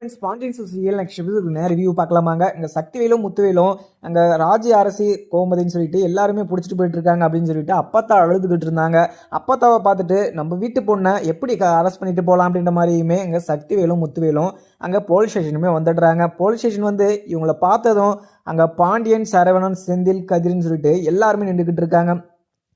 Spontaneous serial next episode review பார்க்கலாமாங்க. இங்கே சக்திவேலும் முத்துவேலும் அங்கே ராஜ்ய அரசி கோமதின்னு சொல்லிட்டு எல்லாருமே பிடிச்சிட்டு போயிட்டு இருக்காங்க அப்படின்னு சொல்லிட்டு அப்பத்தா அழுதுகிட்டு இருந்தாங்க. அப்பத்தாவை பார்த்துட்டு நம்ம வீட்டு பொண்ணை எப்படி அரெஸ்ட் பண்ணிட்டு போகலாம் அப்படின்ற மாதிரியுமே இங்கே சக்திவேலும் முத்துவேலும் அங்கே போலீஸ் ஸ்டேஷனுமே வந்துடுறாங்க. போலீஸ் ஸ்டேஷன் வந்து இவங்களை பார்த்ததும் அங்கே பாண்டியன், சரவணன், செந்தில், கதிர்னு சொல்லிட்டு எல்லாருமே நின்றுக்கிட்டு இருக்காங்க.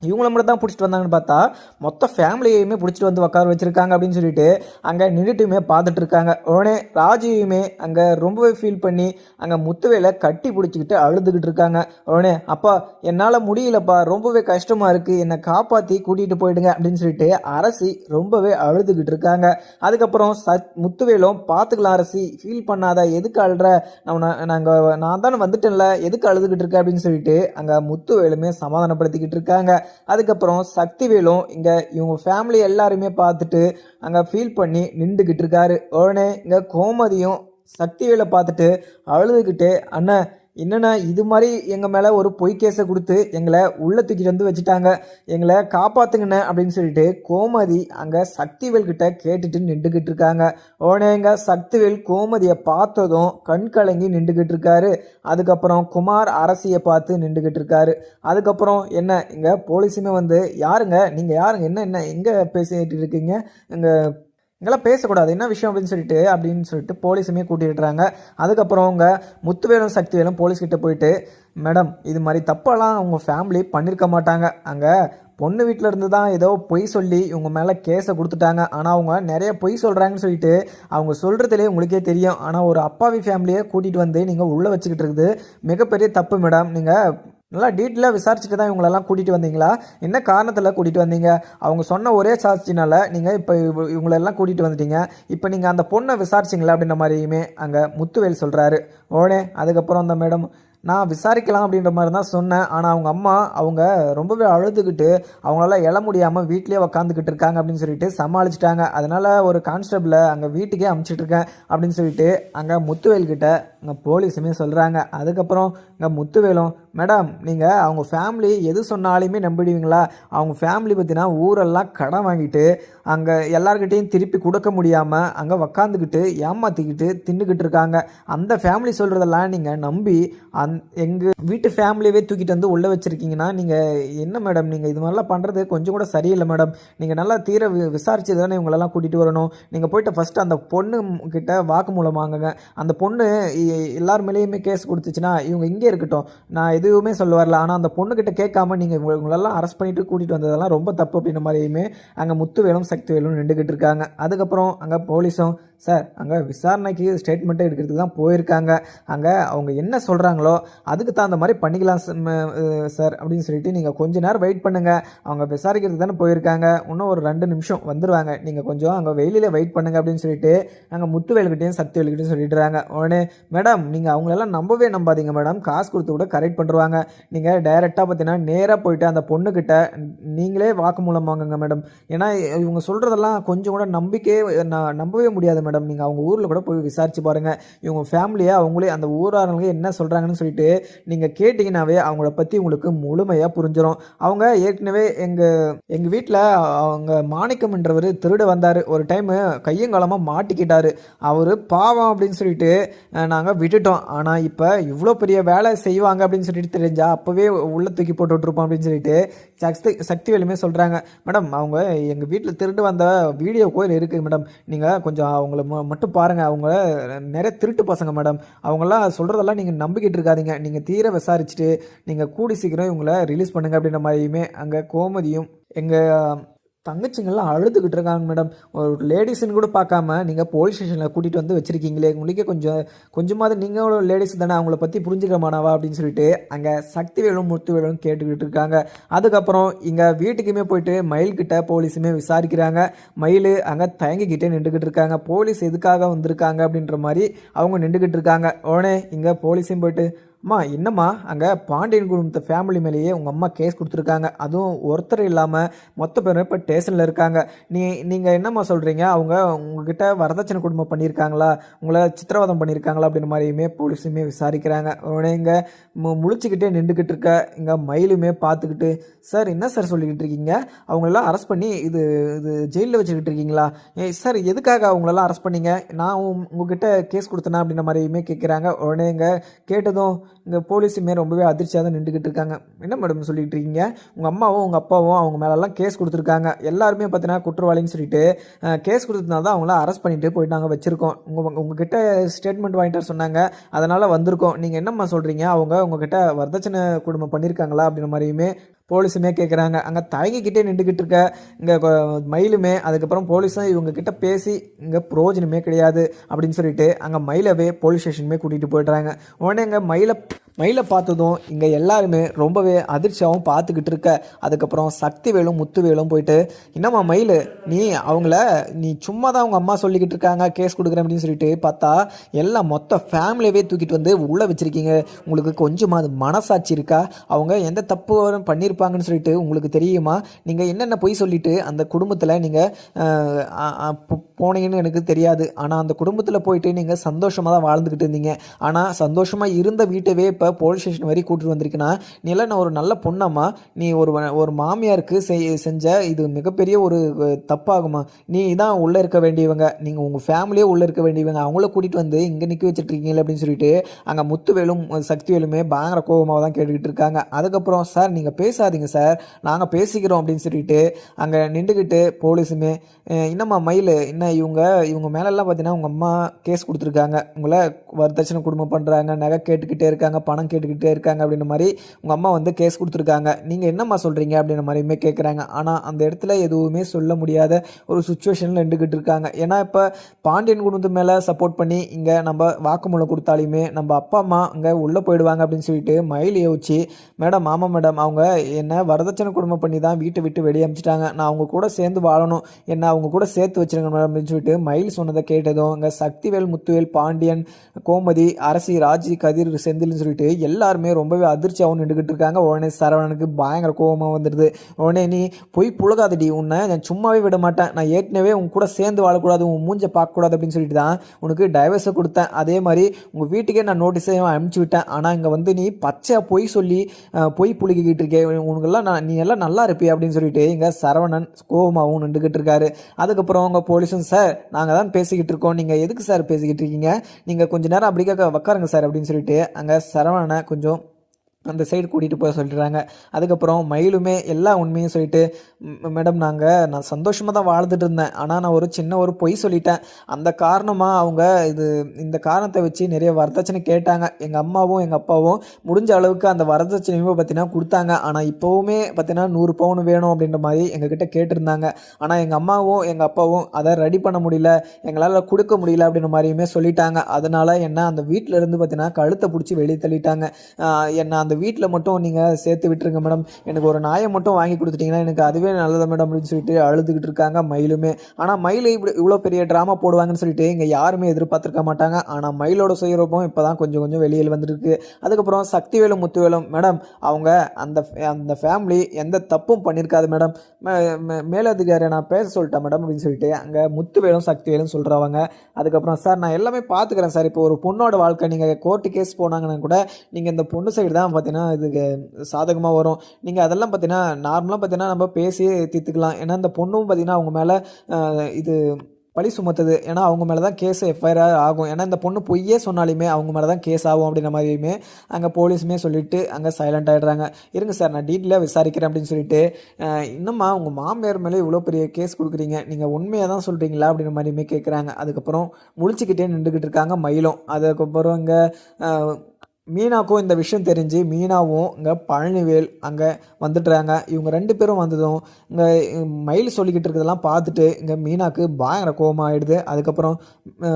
இவங்கள மட்டும் தான் பிடிச்சிட்டு வந்தாங்கன்னு பார்த்தா மொத்த ஃபேமிலியுமே பிடிச்சிட்டு வந்து உட்கார வச்சுருக்காங்க அப்படின்னு சொல்லிட்டு அங்கே நின்றுட்டுமே பார்த்துட்டு இருக்காங்க. உடனே ராஜியுமே அங்கே ரொம்பவே ஃபீல் பண்ணி அங்கே முத்துவேலை கட்டி பிடிச்சிக்கிட்டு அழுதுகிட்டு இருக்காங்க. உடனே அப்பா என்னால் முடியலப்பா, ரொம்பவே கஷ்டமாக இருக்குது, என்னை காப்பாற்றி கூட்டிகிட்டு போயிடுங்க அப்படின்னு சொல்லிட்டு அரசி ரொம்பவே அழுதுகிட்டு இருக்காங்க. அதுக்கப்புறம் முத்துவேலும் பார்த்துக்கலாம் அரசி, ஃபீல் பண்ணாத, எதுக்கு அழுற, நான் தானே வந்துட்டேன்ல, எதுக்கு அழுதுகிட்டு இருக்க அப்படின்னு சொல்லிட்டு அங்கே முத்துவேலுமே சமாதானப்படுத்திக்கிட்டு இருக்காங்க. அதுக்கப்புறம் சக்திவேலும் இங்க இவங்க ஃபேமிலி எல்லாருமே பார்த்துட்டு அங்க ஃபீல் பண்ணி நின்றுகிட்டு இருக்காரு. உடனே இங்க கோமதியும் சக்திவேலை பார்த்துட்டு அழுதுகிட்டு, அண்ணன் என்னென்னா இது மாதிரி எங்கள் மேலே ஒரு பொய் கேஸை கொடுத்து எங்களை உள்ள தூக்கிட்டு வந்து வச்சுட்டாங்க, எங்களை காப்பாற்றுங்கண்ணே அப்படின்னு சொல்லிட்டு கோமதி அங்கே சக்திவேல் கிட்ட கேட்டுட்டு நின்றுக்கிட்டு இருக்காங்க. உடனே எங்க சக்திவேல் கோமதியை பார்த்ததும் கண் கலங்கி நின்றுக்கிட்டு இருக்காரு. அதுக்கப்புறம் குமார் அரசியை பார்த்து நின்றுக்கிட்டு இருக்காரு. அதுக்கப்புறம் என்ன இங்கே போலீஸுமே வந்து, யாருங்க நீங்கள், யாருங்க, என்ன என்ன எங்கே பேசிட்டு இருக்கீங்க, இங்கெல்லாம் பேசக்கூடாது, என்ன விஷயம் அப்படின்னு சொல்லிட்டு போலீஸுமே கூட்டிடுறாங்க. அதுக்கப்புறம் அவங்க முத்துவேலும் சக்திவேலும் போலீஸ்கிட்ட போயிட்டு, மேடம் இது மாதிரி தப்பெல்லாம் உங்கள் ஃபேமிலி பண்ணியிருக்க மாட்டாங்க, அங்கே பொண்ணு வீட்டில் இருந்து தான் ஏதோ பொய் சொல்லி இவங்க மேலே கேஸை கொடுத்துட்டாங்க, ஆனால் அவங்க நிறைய பொய் சொல்கிறாங்கன்னு சொல்லிட்டு அவங்க சொல்கிறதுலே உங்களுக்கே தெரியும், ஆனால் ஒரு அப்பாவி ஃபேமிலியை கூட்டிகிட்டு வந்து நீங்கள் உள்ளே வச்சுக்கிட்டு இருக்குது மிகப்பெரிய தப்பு மேடம், நீங்கள் நல்லா டீட்டெயிலாக விசாரிச்சுட்டு தான் இவங்களெல்லாம் கூட்டிகிட்டு வந்தீங்களா, என்ன காரணத்தில் கூட்டிகிட்டு வந்தீங்க, அவங்க சொன்ன ஒரே சாட்சினால நீங்கள் இப்போ இவங்களெல்லாம் கூட்டிகிட்டு வந்துட்டீங்க, இப்போ நீங்கள் அந்த பொண்ணை விசாரிச்சிங்களா அப்படின்ற மாதிரியுமே அங்கே முத்துவேல் சொல்கிறாரு. உடனே அதுக்கப்புறம் அந்த மேடம், நான் விசாரிக்கலாம் அப்படின்ற மாதிரி தான் சொன்னேன், ஆனால் அவங்க அம்மா அவங்க ரொம்பவே அழுதுகிட்டு அவங்களால எழ முடியாமல் வீட்லேயே உக்காந்துக்கிட்டு இருக்காங்க அப்படின்னு சொல்லிட்டு சமாளிச்சிட்டாங்க, அதனால் ஒரு கான்ஸ்டபிளை அங்கே வீட்டுக்கே அமுச்சிட்ருக்கேன் அப்படின்னு சொல்லிட்டு அங்கே முத்துவேல்கிட்ட அங்கே போலீஸுமே சொல்கிறாங்க. அதுக்கப்புறம் இங்கே முத்துவேலும், மேடம் நீங்கள் அவங்க ஃபேமிலி எது சொன்னாலுமே நம்பிடுவீங்களா, அவங்க ஃபேமிலி பார்த்தீங்கன்னா ஊரெல்லாம் கடன் வாங்கிட்டு அங்கே எல்லாருக்கிட்டையும் திருப்பி கொடுக்க முடியாமல் அங்கே உக்காந்துக்கிட்டு ஏமாற்றிக்கிட்டு தின்னுக்கிட்டு இருக்காங்க, அந்த ஃபேமிலி சொல்கிறதெல்லாம் நீங்கள் நம்பி எங்கள் வீட்டு ஃபேமிலியவே தூக்கிட்டு வந்து உள்ளே வச்சுருக்கீங்கன்னா நீங்கள் என்ன மேடம், நீங்கள் இது மாதிரிலாம் பண்ணுறது கொஞ்சம் கூட சரியில்லை மேடம், நீங்கள் நல்லா தீர விசாரிச்சு தானே இவங்களெல்லாம் கூட்டிகிட்டு வரணும், நீங்கள் போய்ட்டு ஃபஸ்ட்டு அந்த பொண்ணு கிட்ட வாக்குமூலம் வாங்குங்க, அந்த பொண்ணு எல்லார் மேலேயுமே கேஸ் கொடுத்துச்சுன்னா இவங்க இங்கே இருக்கட்டும், நான் எதுவுமே சொல்ல வரல, ஆனால் அந்த பொண்ணுக்கிட்ட கேட்காம நீங்கள் இவங்களெல்லாம் அரெஸ்ட் பண்ணிட்டு கூட்டிகிட்டு வந்ததெல்லாம் ரொம்ப தப்பு அப்படின்ற மாதிரியுமே அங்கே முத்துவேலும் சக்திவேலும் நின்றுக்கிட்டு இருக்காங்க. அதுக்கப்புறம் அங்கே போலீஸும், சார் அங்கே விசாரணைக்கு ஸ்டேட்மெண்ட்டை எடுக்கிறதுக்கு தான் போயிருக்காங்க, அங்கே அவங்க என்ன சொல்கிறாங்களோ அதுக்கு தகுந்த மாதிரி பண்ணிக்கலாம் சார் அப்படின்னு சொல்லிட்டு நீங்கள் கொஞ்ச நேரம் வெயிட் பண்ணுங்கள், அவங்க விசாரிக்கிறதுக்கு தானே போயிருக்காங்க, இன்னும் ஒரு 2 நிமிஷம் வந்துடுவாங்க, நீங்கள் கொஞ்சம் அங்கே வெயிலில் வெயிட் பண்ணுங்கள் அப்படின்னு சொல்லிட்டு அங்கே முத்துவேல்கிட்டையும் சக்திவேல்கிட்டையும் சொல்லிடுறாங்க. உடனே மேடம் நீங்கள் அவங்களெல்லாம் நம்பவே நம்பாதீங்க மேடம், காசு கொடுத்து கூட கரெக்ட் பண்ணுறாங்க, நீங்கள் டைரெக்டாக பார்த்தீங்கன்னா நேராக போயிட்டு அந்த பொண்ணுக்கிட்ட நீங்களே வாக்குமூலம் வாங்குங்க மேடம், ஏன்னா இவங்க சொல்கிறதெல்லாம் கொஞ்சம் கூட நம்பவே முடியாது மேடம், நீங்கள் அவங்க ஊரில் கூட போய் விசாரிச்சு பாருங்கள், இவங்க ஃபேமிலியை அவங்களே அந்த ஊராளங்க என்ன சொல்கிறாங்கன்னு சொல்லிட்டு நீங்கள் கேட்டிங்கன்னாவே அவங்கள பற்றி உங்களுக்கு முழுமையாக புரிஞ்சிடும். அவங்க ஏற்கனவே எங்கள் வீட்டில் அவங்க மாணிக்கம்ன்றவர் திருட வந்தார், ஒரு டைமு கையங்காலமாக மாட்டிக்கிட்டார், அவர் பாவம் அப்படின்னு சொல்லிட்டு நாங்கள் விட்டுட்டோம், ஆனால் இப்போ இவ்வளோ பெரிய வேலை செய்வாங்க அப்படின்னு சொல்லிட்டு தெரிஞ்சா அப்போவே உள்ள தூக்கி போட்டு விட்டுருப்போம் அப்படின்னு சொல்லிட்டு சக்திவேலுமே சொல்கிறாங்க. மேடம் அவங்க எங்கள் வீட்டில் திருட்டு வந்த வீடியோ கோயில் இருக்குது மேடம், நீங்கள் கொஞ்சம் அவங்கள மட்டும் பாருங்கள், அவங்க நிறைய திருட்டு பசங்க மேடம், அவங்களாம் சொல்கிறதெல்லாம் நீங்கள் நம்பிக்கிட்டு இருக்காதீங்க, நீங்கள் தீர விசாரிச்சுட்டு நீங்கள் கூடி சீக்கிரம் இவங்களை ரிலீஸ் பண்ணுங்கள் அப்படின்ற மாதிரியுமே அங்கே கோமதியும் எங்கள் தங்கச்சிங்கெல்லாம் அழுதுகிட்டு இருக்காங்க மேடம், ஒரு லேடிஸ்ன்னு கூட பார்க்காம நீங்கள் போலீஸ் ஸ்டேஷனில் கூட்டிகிட்டு வந்து வச்சுருக்கீங்களே, உங்களுக்கே கொஞ்சமாவது நீங்களும் லேடிஸ் தானே, அவங்கள பற்றி புரிஞ்சுக்க மாட்டாவா அப்படின்னு சொல்லிட்டு அங்கே சக்திவேலும் முத்துவேலும் கேட்டுக்கிட்டு இருக்காங்க. அதுக்கப்புறம் இங்கே வீட்டுக்குமே போயிட்டு மயில்கிட்ட போலீஸுமே விசாரிக்கிறாங்க. மயில் அங்கே தயங்கிக்கிட்டே நின்றுக்கிட்டு இருக்காங்க, போலீஸ் எதுக்காக வந்திருக்காங்க அப்படின்ற மாதிரி அவங்க நின்றுக்கிட்டு இருக்காங்க. உடனே இங்கே போலீஸையும் போயிட்டு, அம்மா என்னம்மா அங்கே பாண்டியன் குடும்பத்து ஃபேமிலி மேலேயே உங்கள் அம்மா கேஸ் கொடுத்துருக்காங்க, அதுவும் ஒருத்தர் இல்லாமல் மொத்த பேரும் இப்போ ஸ்டேஷனில் இருக்காங்க. நீங்கள் என்னம்மா சொல்கிறீங்க? அவங்க உங்ககிட்ட வரதட்சணை குடும்பம் பண்ணியிருக்காங்களா, உங்களை சித்திரவதம் பண்ணியிருக்காங்களா அப்படின்ற மாதிரியுமே போலீஸுமே விசாரிக்கிறாங்க. உடனே இங்கே முழிச்சுக்கிட்டே நின்றுக்கிட்டு இருக்க இங்கே மயிலுமே பார்த்துக்கிட்டு, சார் என்ன சார் சொல்லிக்கிட்டு இருக்கீங்க? அவங்களெல்லாம் அரெஸ்ட் பண்ணி இது இது ஜெயிலில் வச்சுக்கிட்டு இருக்கீங்களா? சார் எதுக்காக அவங்களெல்லாம் அரெஸ்ட் பண்ணீங்க? நான் உங்ககிட்ட கேஸ் கொடுத்தேனா அப்படின்ற மாதிரியுமே கேட்குறாங்க. உடனே இங்கே கேட்டதும் இங்கே போலீஸுமே ரொம்பவே அதிர்ச்சியாக தான் நின்றுக்கிட்டு இருக்காங்க. என்ன மேடம் சொல்லிகிட்டு இருக்கீங்க? உங்கள் அம்மாவும் உங்கள் அப்பாவும் அவங்க மேலெல்லாம் கேஸ் கொடுத்துருக்காங்க, எல்லாருமே பார்த்தீங்கன்னா குற்றவாளின்னு சொல்லிட்டு கேஸ் கொடுத்ததுனால தான் அவங்கள அரெஸ்ட் பண்ணிட்டு போயிட்டு நாங்கள் வச்சுருக்கோம். உங்ககிட்ட ஸ்டேட்மெண்ட் வாங்கிட்டு சொன்னாங்க, அதனால் வந்திருக்கோம். நீங்கள் என்னம்மா சொல்கிறீங்க? அவங்க உங்ககிட்ட வரதட்சணை குடும்பம் பண்ணியிருக்காங்களா அப்படின்ற மாதிரியுமே போலீஸுமே கேட்குறாங்க. அங்கே தயங்கிக்கிட்டே நின்றுக்கிட்டு இருக்க இங்கே மயிலுமே அதுக்கப்புறம் போலீஸும் இவங்கக்கிட்ட பேசி இங்கே பிரயோஜனமே கிடையாது அப்படின்னு சொல்லிட்டு அங்கே மயிலவே போலீஸ் ஸ்டேஷனுமே கூட்டிகிட்டு போய்ட்றாங்க. உடனே இங்கே மயிலை பார்த்ததும் இங்கே எல்லாருமே ரொம்பவே அதிர்ச்சியாகவும் பார்த்துக்கிட்டு இருக்க. அதுக்கப்புறம் சக்திவேலும் முத்துவேலும் போயிட்டு, என்னம்மா மயில், நீ சும்மா தான் அவங்க அம்மா சொல்லிக்கிட்டு இருக்காங்க கேஸ் கொடுக்குறேன் அப்படின்னு சொல்லிட்டு பார்த்தா எல்லாம் மொத்த ஃபேமிலியவே தூக்கிட்டு வந்து உள்ளே வச்சுருக்கீங்க. உங்களுக்கு கொஞ்சமாக அது மனசாட்சி இருக்கா? அவங்க எந்த தப்பு பண்ணியிருப்பாங்கன்னு சொல்லிட்டு உங்களுக்கு தெரியுமா? நீங்கள் என்னென்ன பொய் சொல்லிட்டு அந்த குடும்பத்தில் நீங்கள் போனீங்கன்னு எனக்கு தெரியாது. ஆனால் அந்த குடும்பத்தில் போயிட்டு நீங்கள் சந்தோஷமாக தான் வாழ்ந்துக்கிட்டு இருந்தீங்க. ஆனால் சந்தோஷமாக இருந்த வீட்டவே இப்போ போலீஸ் ஸ்டேஷன் வரை கூட்டிட்டு வந்திருக்குன்னா நீ எல்லாம் நான் ஒரு நல்ல பொண்ணம்மா, நீ ஒரு மாமியாருக்கு செஞ்ச இது மிகப்பெரிய ஒரு தப்பாகுமா? நீ தான் உள்ளே இருக்க வேண்டியவங்க, நீங்கள் உங்கள் ஃபேமிலியே உள்ளே இருக்க வேண்டியவங்க, அவங்கள கூட்டிகிட்டு வந்து இங்கே நிற்க வச்சுட்ருக்கீங்களே அப்படின்னு சொல்லிட்டு அங்கே முத்துவேலும் சக்திவேலுமே பயங்கர கோபமாக தான் கேட்டுக்கிட்டு இருக்காங்க. அதுக்கப்புறம் சார் நீங்கள் பேசாதீங்க சார், நாங்கள் பேசிக்கிறோம் அப்படின்னு சொல்லிட்டு அங்கே நின்றுக்கிட்டு போலீஸுமே, என்னம்மா மயில், என்ன இவங்க மேலெல்லாம் பார்த்தீங்கன்னா உங்கள் அம்மா கேஸ் கொடுத்துருக்காங்க, உங்களை வரதட்சணை குடும்பம் பண்ணுறாங்க, நகை கேட்டுக்கிட்டே இருக்காங்க, பணம் கேட்டுக்கிட்டே இருக்காங்க அப்படின்ற மாதிரி உங்கள் அம்மா வந்து கேஸ் கொடுத்துருக்காங்க, நீங்கள் என்னம்மா சொல்கிறீங்க அப்படின்ற மாதிரியுமே கேட்குறாங்க. ஆனால் அந்த இடத்துல எதுவுமே சொல்ல முடியாத ஒரு சுச்சுவேஷனில் நின்றுக்கிட்டு இருக்காங்க. ஏன்னா இப்போ பாண்டியன் குடும்பத்து மேலே சப்போர்ட் பண்ணி இங்கே நம்ம வாக்குமூலம் கொடுத்தாலுமே நம்ம அப்பா அம்மா அங்கே உள்ளே போயிடுவாங்க அப்படின்னு சொல்லிட்டு மயில் யோசிச்சு, மேடம் ஆமாம் மேடம், அவங்க என்ன வரதட்சணை குடும்பம் பண்ணி தான் வீட்டை விட்டு வெளியே அமிச்சிட்டாங்க, நான் அவங்க கூட சேர்ந்து வாழணும், என்ன அவங்க கூட சேர்த்து வச்சிருங்க மேடம் அப்படின்னு சொல்லிட்டு மயில் சொன்னதை கேட்டதும் அங்கே சக்திவேல், முத்துவேல், பாண்டியன், கோமதி, அரசி, ராஜி, கதிர், செந்தில்னு சொல்லிட்டு எல்லாருமே ரொம்பவே அதிர்ச்சியாகவும் நின்றுக்கிட்டு இருக்காங்க. உடனே சரவணனுக்கு பயங்கர கோபமாக வந்துடுது. உடனே நீ போய் புழகாதடி, உன்னை நான் சும்மாவே விட மாட்டேன், நான் ஏற்கனவே உங்க கூட சேர்ந்து வாழக்கூடாது, உன் மூஞ்சை பார்க்கக்கூடாது அப்படின்னு சொல்லிட்டு தான் உனக்கு டைவர்ஸை கொடுத்தேன். அதே மாதிரி உங்கள் வீட்டுக்கே நான் நோட்டீஸையும் அனுப்பிச்சி விட்டேன். ஆனால் இங்கே வந்து நீ பச்சையாக பொய் சொல்லி பொய் புழுகிக்கிட்டு இருக்கேன், உனக்கெல்லாம் நீ எல்லாம் நல்லா இருப்பே அப்படின்னு சொல்லிட்டு இங்கே சரவணன் கோபமாகவும் நின்றுக்கிட்டு இருக்காரு. அதுக்கப்புறம் அவங்க போலீஸும், சார் நாங்கள் தான் பேசிக்கிட்டு இருக்கோம், நீங்கள் எதுக்கு சார் பேசிக்கிட்டு இருக்கீங்க, நீங்கள் கொஞ்ச நேரம் அப்படி உட்காருங்க சார் அப்படின்னு சொல்லிட்டு அங்கே சரவணனை கொஞ்சம் அந்த சைடு கூட்டிகிட்டு போக சொல்லிடுறாங்க. அதுக்கப்புறம் மயிலுமே எல்லா உண்மையும் சொல்லிட்டு, மேடம் நான் சந்தோஷமாக தான் வாழ்ந்துட்டு இருந்தேன், ஆனால் நான் ஒரு சின்ன ஒரு பொய் சொல்லிட்டேன், அந்த காரணமாக அவங்க இந்த காரணத்தை வச்சு நிறைய வரதட்சணை கேட்டாங்க. எங்கள் அம்மாவும் எங்கள் அப்பாவும் முடிஞ்ச அளவுக்கு அந்த வரதட்சணையுமே பார்த்தீங்கன்னா கொடுத்தாங்க. ஆனால் இப்போவுமே பார்த்தீங்கன்னா 100 பவுன் வேணும் அப்படின்ற மாதிரி எங்ககிட்ட கேட்டிருந்தாங்க. ஆனால் எங்கள் அம்மாவும் எங்கள் அப்பாவும் அதை ரெடி பண்ண முடியல, எங்களால் கொடுக்க முடியல அப்படின்ற மாதிரியுமே சொல்லிட்டாங்க. அதனால் என்ன அந்த வீட்டில் இருந்து பார்த்தீங்கன்னா கழுத்தை பிடிச்சி வெளியே தள்ளிட்டாங்க. என்ன அந்த வீட்டில் மட்டும் நீங்கள் சேர்த்து விட்டுருங்க மேடம், எனக்கு ஒரு நாயை மட்டும் வாங்கி கொடுத்துட்டிங்கன்னா எனக்கு அதுவே நல்லது மேடம் அப்படின்னு சொல்லிட்டு அழுதுகிட்டு இருக்காங்க மயிலுமே. ஆனால் மயில் இவ்வளோ பெரிய ட்ராமா போடுவாங்கன்னு சொல்லிட்டு இங்கே யாருமே எதிர்பார்த்துருக்க மாட்டாங்க. ஆனால் மயிலோட சுயரூபம் இப்போ தான் கொஞ்சம் கொஞ்சம் வெளியில் வந்துருக்கு. அதுக்கப்புறம் சக்திவேலும் முத்துவேலும், மேடம் அவங்க அந்த ஃபேமிலி எந்த தப்பும் பண்ணியிருக்காது மேடம், மேலதிகாரி நான் பேச சொல்லிட்டேன் மேடம் அப்படின்னு சொல்லிட்டு அங்கே முத்துவேலும் சக்திவேலும் சொல்கிறவங்க. அதுக்கப்புறம் சார் நான் எல்லாமே பார்த்துக்கிறேன் சார், இப்போ ஒரு பொண்ணோட வாழ்க்கை நீங்கள் கோர்ட்டு கேஸ் போனாங்கன்னா கூட நீங்கள் இந்த பொண்ணு சைடு தான் பார்த்தீங்கன்னா இதுக்கு சாதகமாக வரும், நீங்கள் அதெல்லாம் பார்த்தீங்கன்னா நார்மலாக பார்த்தீங்கன்னா நம்ம பேசி தீர்த்துக்கலாம். ஏன்னா இந்த பொண்ணும் பார்த்தீங்கன்னா அவங்க மேலே இது பழி சுமத்துது, ஏன்னா அவங்க மேலே தான் கேஸ் எஃப்ஐஆர் ஆகும், ஏன்னா இந்த பொண்ணு பொய்யே சொன்னாலுமே அவங்க மேலே தான் கேஸ் ஆகும் அப்படின்ற மாதிரியுமே அங்கே போலீஸுமே சொல்லிவிட்டு அங்கே சைலண்ட் ஆகிடுறாங்க. இருங்க சார் நான் டீட்டெயிலாக விசாரிக்கிறேன் அப்படின்னு சொல்லிட்டு, இன்னும்மா உங்கள் மாமியார் மேலே இவ்வளோ பெரிய கேஸ் கொடுக்குறீங்க, நீங்கள் உண்மையாக தான் சொல்கிறீங்களா அப்படின்ற மாதிரியுமே கேட்குறாங்க. அதுக்கப்புறம் முழிச்சுக்கிட்டே நின்றுக்கிட்டு இருக்காங்க மயிலும். அதுக்கப்புறம் இங்கே மீனாவுக்கும் இந்த விஷயம் தெரிஞ்சு மீனாவும் இங்கே பழனிவேல் அங்கே வந்துடுறாங்க. இவங்க 2 பேரும் வந்ததும் இங்கே மயில் சொல்லிக்கிட்டு இருக்கிறதெல்லாம் பார்த்துட்டு இங்கே மீனாவுக்கு பயங்கர கோபமாகிடுது. அதுக்கப்புறம்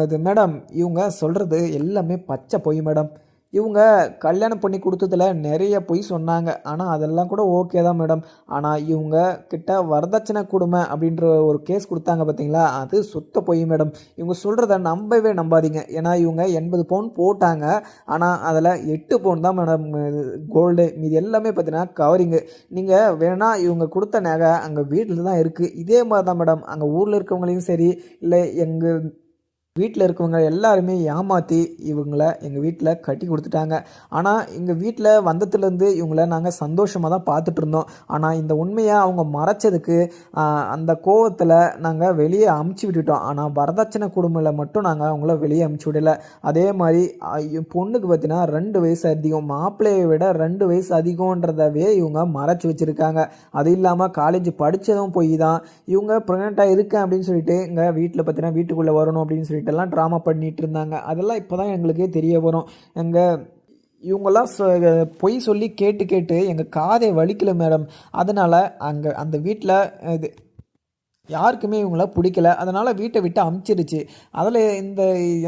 இது மேடம் இவங்க சொல்கிறது எல்லாமே பச்சை பொய் மேடம், இவங்க கல்யாணம் பண்ணி கொடுத்ததுல நிறைய பொய் சொன்னாங்க. ஆனால் அதெல்லாம் கூட ஓகே தான் மேடம். ஆனால் இவங்க கிட்ட வரதட்சணை கொடுமை அப்படின்ற ஒரு கேஸ் கொடுத்தாங்க பார்த்தீங்களா, அது சுத்த பொய் மேடம். இவங்க சொல்கிறத நம்பவே நம்பாதீங்க. ஏன்னா இவங்க 80 பவுன் போட்டாங்க. ஆனால் அதில் 8 பவுன் தான் மேடம் கோல்டு. மீதி எல்லாமே பார்த்தீங்கன்னா கவரிங்கு. நீங்கள் வேணால் இவங்க கொடுத்த நகை அங்கே வீட்டில் தான் இருக்குது. இதே மாதிரி தான் மேடம் அங்கே ஊரில் இருக்கவங்களையும் சரி, இல்லை எங்கள் வீட்டில் இருக்கவங்க எல்லாருமே ஏமாற்றி இவங்கள எங்கள் வீட்டில் கட்டி கொடுத்துட்டாங்க. ஆனால் எங்கள் வீட்டில் வந்ததுலேருந்து இவங்கள நாங்கள் சந்தோஷமாக தான் பார்த்துட்டு இருந்தோம். ஆனால் இந்த உண்மையை அவங்க மறைச்சதுக்கு அந்த கோவத்தில் நாங்கள் வெளியே அமுச்சு விட்டுட்டோம். ஆனால் வரதட்சணை குடும்பத்தில் மட்டும் நாங்கள் அவங்கள வெளியே அமுச்சு விடலை. அதே மாதிரி பொண்ணுக்கு பார்த்தீங்கன்னா 2 வயசு அதிகம், மாப்பிள்ளையை விட 2 வயசு அதிகன்றதவே இவங்க மறைச்சி வச்சுருக்காங்க. அது இல்லாமல் காலேஜ் படித்ததும் போய் தான் இவங்க ப்ரெக்னெண்ட்டாக இருக்கேன் அப்படின்னு சொல்லிட்டு இங்கே வீட்டில் பார்த்தீங்கன்னா வீட்டுக்குள்ளே வரணும் அப்படின்னு சொல்லிட்டு எல்லாம் ட்ராமா பண்ணிட்டு இருந்தாங்க. அதெல்லாம் இப்போ தான் எங்களுக்கே தெரிய வரும். இவங்கெல்லாம் பொய் சொல்லி கேட்டு கேட்டு எங்கள் காதை வலிக்கல மேடம். அதனால் அங்கே அந்த வீட்டில் இது யாருக்குமே இவங்கள பிடிக்கல. அதனால் வீட்டை விட்டு அமுச்சிருச்சு. அதில்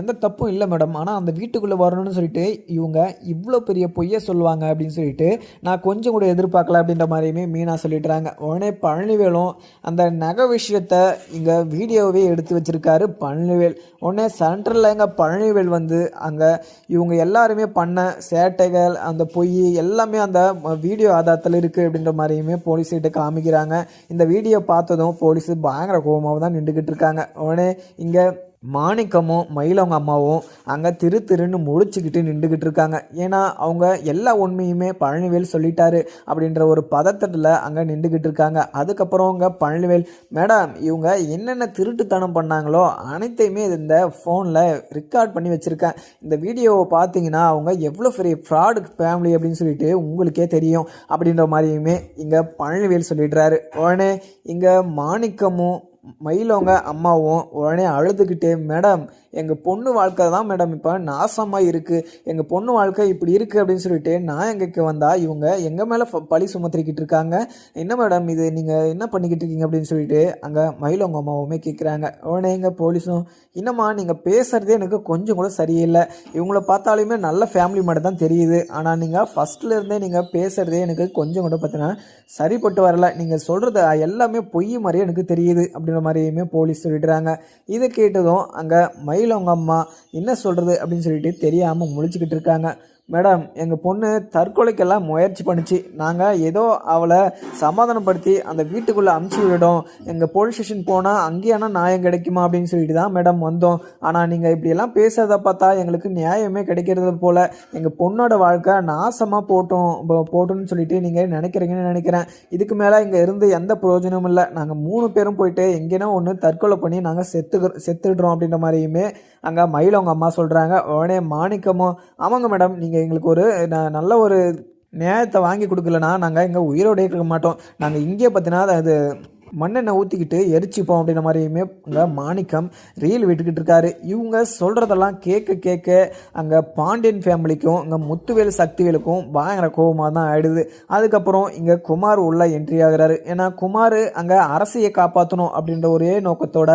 எந்த தப்பும் இல்லை மேடம். ஆனால் அந்த வீட்டுக்குள்ளே வரணும்னு சொல்லிட்டு இவங்க இவ்வளோ பெரிய பொய்யை சொல்லுவாங்க அப்படின்னு சொல்லிட்டு நான் கொஞ்சம் கூட எதிர்பார்க்கல அப்படின்ற மாதிரியுமே மீனா சொல்லிடுறாங்க. உடனே பழனிவேலும் அந்த நகை விஷயத்தை இங்கே வீடியோவே எடுத்து வச்சுருக்காரு பழனிவேல். உடனே சென்ட்ரலில் எங்கள் பழனிவேல் வந்து அங்கே இவங்க எல்லாருமே பண்ண சேட்டைகள் அந்த பொய் எல்லாமே அந்த வீடியோ ஆதாரத்தில் இருக்குது அப்படின்ற மாதிரியுமே போலீஸ்கிட்ட காமிக்கிறாங்க. இந்த வீடியோ பார்த்ததும் போலீஸு பயங்கர கோபமாக தான் நின்றுக்கிட்டு இருக்காங்க. உடனே இங்கே மாணிக்கமும் மயிலவங்க அம்மாவும் அங்கே திருன்னு முழிச்சுக்கிட்டு நின்றுக்கிட்டு இருக்காங்க. ஏன்னா அவங்க எல்லா உண்மையுமே பழனிவேல் சொல்லிட்டாரு அப்படின்ற ஒரு பதட்டத்தில் அங்கே நின்றுக்கிட்டு இருக்காங்க. அதுக்கப்புறம் அவங்க பழனிவேல், மேடம் இவங்க என்னென்ன திருட்டுத்தனம் பண்ணாங்களோ அனைத்தையுமே இந்த ஃபோனில் ரெக்கார்ட் பண்ணி வச்சுருக்கேன். இந்த வீடியோவை பார்த்தீங்கன்னா அவங்க எவ்வளோ பெரிய ஃப்ராடு ஃபேமிலி அப்படின்னு சொல்லிட்டு உங்களுக்கே தெரியும் அப்படின்ற மாதிரியுமே இங்கே பழனிவேல் சொல்லிடுறாரு. உடனே இங்கே மாணிக்கமும் மயிலவங்க அம்மாவும் உடனே அழுதுகிட்டே, மேடம் எங்கள் பொண்ணு வாழ்க்கை தான் மேடம் இப்போ நாசமாக இருக்குது, எங்கள் பொண்ணு வாழ்க்கை இப்படி இருக்குது அப்படின்னு சொல்லிட்டு நான் எங்களுக்கு வந்தால் இவங்க எங்கள் மேலே பழி சுமத்திக்கிட்டு இருக்காங்க. என்ன மேடம் இது நீங்கள் என்ன பண்ணிக்கிட்டு இருக்கீங்க அப்படின்னு சொல்லிட்டு அங்கே மயிலவங்க அம்மாவுமே கேட்குறாங்க. உடனே எங்கள் போலீஸும், என்னம்மா நீங்கள் பேசுகிறதே எனக்கு கொஞ்சம் கூட சரியில்லை, இவங்கள பார்த்தாலுமே நல்ல ஃபேமிலி மட்டும் தான் தெரியுது, ஆனால் நீங்கள் ஃபஸ்ட்லேருந்தே நீங்கள் பேசுகிறதே எனக்கு கொஞ்சம் கூட பார்த்தீங்கன்னா சரிப்பட்டு வரல, நீங்கள் சொல்கிறது எல்லாமே பொய் மாதிரியே எனக்கு தெரியுது அப்படின்ற மாதிரியுமே போலீஸ் சொல்லிடுறாங்க. இதை கேட்டதும் அங்கே மயிலவங்க அம்மா என்ன சொல்கிறது அப்படின்னு சொல்லிட்டு தெரியாமல் முழிச்சுக்கிட்டு இருக்காங்க. மேடம் எங்கள் பொண்ணு தற்கொலைக்கெல்லாம் முயற்சி பண்ணிச்சு, நாங்கள் ஏதோ அவளை சமாதானப்படுத்தி அந்த வீட்டுக்குள்ளே அமுச்சு விடும், எங்கள் போலீஸ் ஸ்டேஷன் போனால் அங்கேயானா நியாயம் கிடைக்குமா அப்படின்னு சொல்லிட்டு தான் மேடம் வந்தோம். ஆனால் நீங்கள் இப்படியெல்லாம் பேசுகிறத பார்த்தா எங்களுக்கு நியாயமே கிடைக்கிறது போல், எங்கள் பொண்ணோட வாழ்க்கை நாசமாக போட்டோன்னு சொல்லிட்டு நீங்கள் நினைக்கிறீங்கன்னு நினைக்கிறேன். இதுக்கு மேலே இங்கே இருந்து எந்த பிரயோஜனமும் இல்லை, நாங்கள் 3 பேரும் போயிட்டு எங்கேனா ஒன்று தற்கொலை பண்ணி நாங்கள் செத்துடுறோம் அப்படின்ற மாதிரியுமே அங்கே மயிலவங்க அம்மா சொல்கிறாங்க. உடனே மாணிக்கமும், ஆமாங்க மேடம் நீங்கள் எங்களுக்கு ஒரு நல்ல ஒரு நியாயத்தை வாங்கி கொடுக்கலனா நாங்கள் இங்கே உயிரோடு இருக்க மாட்டோம், நாங்கள் இங்கே பார்த்தீங்கன்னா அது மண்ணெண்ணெய் ஊற்றிக்கிட்டு எரிச்சிப்போம் அப்படின்ற மாதிரியுமே அங்கே மாணிக்கம் ரீல் விட்டுக்கிட்டு இருக்காரு. இவங்க சொல்கிறதெல்லாம் கேட்க கேட்க அங்கே பாண்டியன் ஃபேமிலிக்கும் இங்கே முத்துவேல் சக்திவேலுக்கும் பயங்கர கோபமாக தான் ஆயிடுது. அதுக்கப்புறம் இங்கே குமார் உள்ள என்ட்ரி ஆகுறாரு. ஏன்னா குமார் அங்கே அரசியை காப்பாற்றணும் அப்படின்ற ஒரே நோக்கத்தோட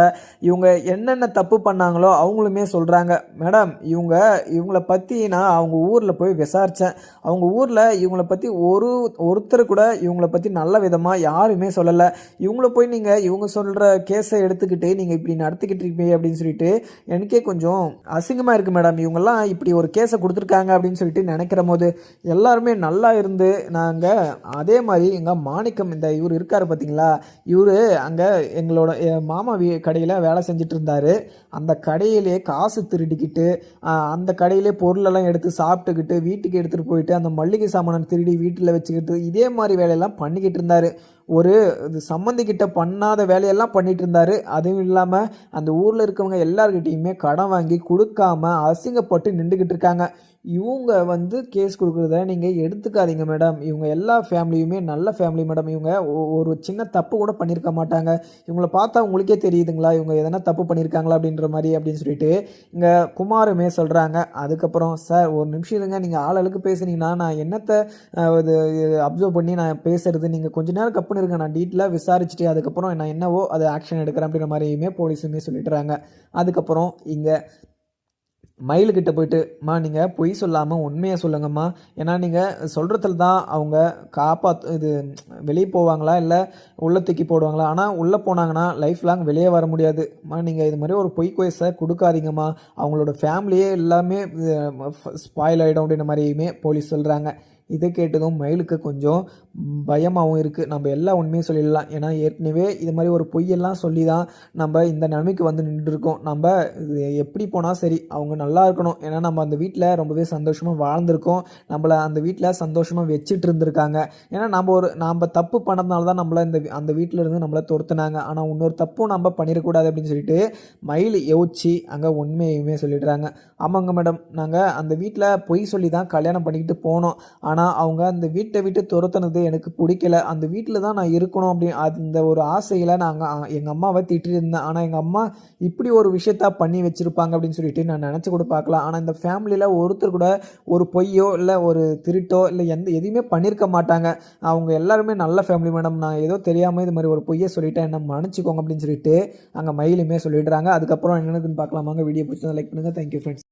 இவங்க என்னென்ன தப்பு பண்ணாங்களோ அவங்களுமே சொல்கிறாங்க. மேடம் இவங்கள பற்றி நான் அவங்க ஊரில் போய் விசாரித்தேன், அவங்க ஊரில் இவங்கள பற்றி ஒருத்தர் கூட இவங்கள பற்றி நல்ல விதமாக யாருமே சொல்லலை, இவங்கள போய் நீங்கள் இவங்க சொல்கிற கேஸை எடுத்துக்கிட்டு நீங்கள் இப்படி நடத்திக்கிட்டு இருக்கீங்க அப்படின்னு சொல்லிட்டு எனக்கே கொஞ்சம் அசிங்கமாக இருக்குது மேடம். இவங்கெல்லாம் இப்படி ஒரு கேஸை கொடுத்துருக்காங்க அப்படின்னு சொல்லிட்டு நினைக்கிற போது எல்லாருமே நல்லா இருந்து நாங்கள் அதே மாதிரி எங்கள் மாணிக்கம் இந்த இவர் இருக்கார் பார்த்தீங்களா, இவர் அங்கே எங்களோட மாமா கடையில் வேலை செஞ்சுட்டு இருந்தார். அந்த கடையிலே காசு திருடிக்கிட்டு அந்த கடையிலே பொருளெல்லாம் எடுத்து சாப்பிட்டுக்கிட்டு வீட்டுக்கு எடுத்துகிட்டு போயிட்டு அந்த மல்லிகை சாமானை திருடி வீட்டில் வச்சுக்கிட்டு இதே மாதிரி வேலையெல்லாம் பண்ணிக்கிட்டு இருந்தார். ஒரு சம்மந்திக்கிட்ட பண்ணாத வேலையெல்லாம் பண்ணிட்டு இருந்தார். அதுவும் இல்லாமல் அந்த ஊரில் இருக்கவங்க எல்லார்கிட்டையுமே கடன் வாங்கி கொடுக்காம அசிங்கப்பட்டு நின்றுக்கிட்டு இருக்காங்க. இவங்க வந்து கேஸ் கொடுக்குறத நீங்கள் எடுத்துக்காதீங்க மேடம், இவங்க எல்லா ஃபேமிலியுமே நல்ல ஃபேமிலி மேடம், இவங்க ஒரு சின்ன தப்பு கூட பண்ணியிருக்க மாட்டாங்க, இவங்களை பார்த்தா உங்களுக்கே தெரியுதுங்களா இவங்க எதனா தப்பு பண்ணியிருக்காங்களா அப்படின்ற மாதிரி அப்படின்னு சொல்லிட்டு இங்கே குமாருமே சொல்கிறாங்க. அதுக்கப்புறம் சார் ஒரு நிமிஷம் இருங்க, நீங்கள் ஆளுக்கு பேசுனீங்கன்னா நான் என்னத்தை அப்சர்வ் பண்ணி நான் பேசுறது, நீங்கள் கொஞ்ச நேரம் கப்புன்னு இருங்க, நான் டீட்டெயிலாக விசாரிச்சுட்டு அதுக்கப்புறம் நான் என்னவோ அது ஆக்ஷன் எடுக்கிறேன் அப்படின்ற மாதிரியுமே போலீஸுமே சொல்லிட்டுறாங்க. அதுக்கப்புறம் இங்கே மயிலுக்கிட்ட போயிட்டு, "அம்மா நீங்கள் பொய் சொல்லாமல் உண்மையை சொல்லுங்கம்மா. ஏன்னா நீங்கள் சொல்கிறதுல தான் அவங்க இது வெளியே போவாங்களா, இல்லை உள்ள தூக்கி போடுவாங்களா? ஆனால் உள்ளே போனாங்கன்னா லைஃப் லாங் வெளியே வர முடியாது. அம்மா நீங்கள் இது மாதிரி ஒரு பொய் கேஸை கொடுக்காதீங்கம்மா. அவங்களோட ஃபேமிலியே எல்லாமே ஸ்பாயில் ஆகிடும்." அப்படின்ற மாதிரியுமே போலீஸ் சொல்கிறாங்க. இதை கேட்டதும் மயிலுக்கு கொஞ்சம் பயமாகவும் இருக்குது. நம்ம எல்லா உண்மையும் சொல்லிடலாம். ஏன்னா ஏற்கனவே இது மாதிரி ஒரு பொய்யெல்லாம் சொல்லி தான் நம்ம இந்த நிலைமைக்கு வந்து நின்றுருக்கோம். நம்ம இது எப்படி போனால் சரி அவங்க நல்லா இருக்கணும். ஏன்னா நம்ம அந்த வீட்டில் ரொம்பவே சந்தோஷமாக வாழ்ந்திருக்கோம். நம்மளை அந்த வீட்டில் சந்தோஷமாக வச்சுட்டு இருந்திருக்காங்க. ஏன்னா நம்ம தப்பு பண்ணதுனால தான் நம்மளை அந்த வீட்டில் இருந்து நம்மளை துரத்துனாங்க. ஆனால் இன்னொரு தப்பும் நம்ம பண்ணிடக்கூடாது அப்படின்னு சொல்லிட்டு மயில் யோசிச்சு அங்கே உண்மையுமே சொல்லிடுறாங்க. ஆமாங்க மேடம், நாங்கள் அந்த வீட்டில் பொய் சொல்லி தான் கல்யாணம் பண்ணிக்கிட்டு போனோம். ஆனால் அவங்க அந்த வீட்டை விட்டு துரத்துனது எனக்கு பிடிக்கல. அந்த வீட்டில் தான் நான் இருக்கணும் அந்த ஒரு ஆசையில் நாங்கள் எங்கள் அம்மாவை திட்டிட்டு இருந்தேன். ஆனால் எங்கள் அம்மா இப்படி ஒரு விஷயத்த பண்ணி வச்சுருப்பாங்க அப்படின்னு சொல்லிட்டு நான் நினச்சி கூட பார்க்கலாம். ஆனால் இந்த ஃபேமிலியில் ஒருத்தர் கூட ஒரு பொய்யோ இல்லை ஒரு திருட்டோ இல்லை எதுவுமே பண்ணியிருக்க மாட்டாங்க. அவங்க எல்லாருமே நல்ல ஃபேமிலி மேடம். நான் ஏதோ தெரியாமல் இது மாதிரி ஒரு பொய்யை சொல்லிட்டேன், என்ன மன்னிச்சிக்கோங்க அப்படின்னு சொல்லிட்டு அங்கே மயிலுமே சொல்லிடுறாங்க. அதுக்கப்புறம் என்னதுன்னு பார்க்கலாமாங்க. வீடியோ பிடிச்சதை லைக் பண்ணுங்கள். Thank you friends.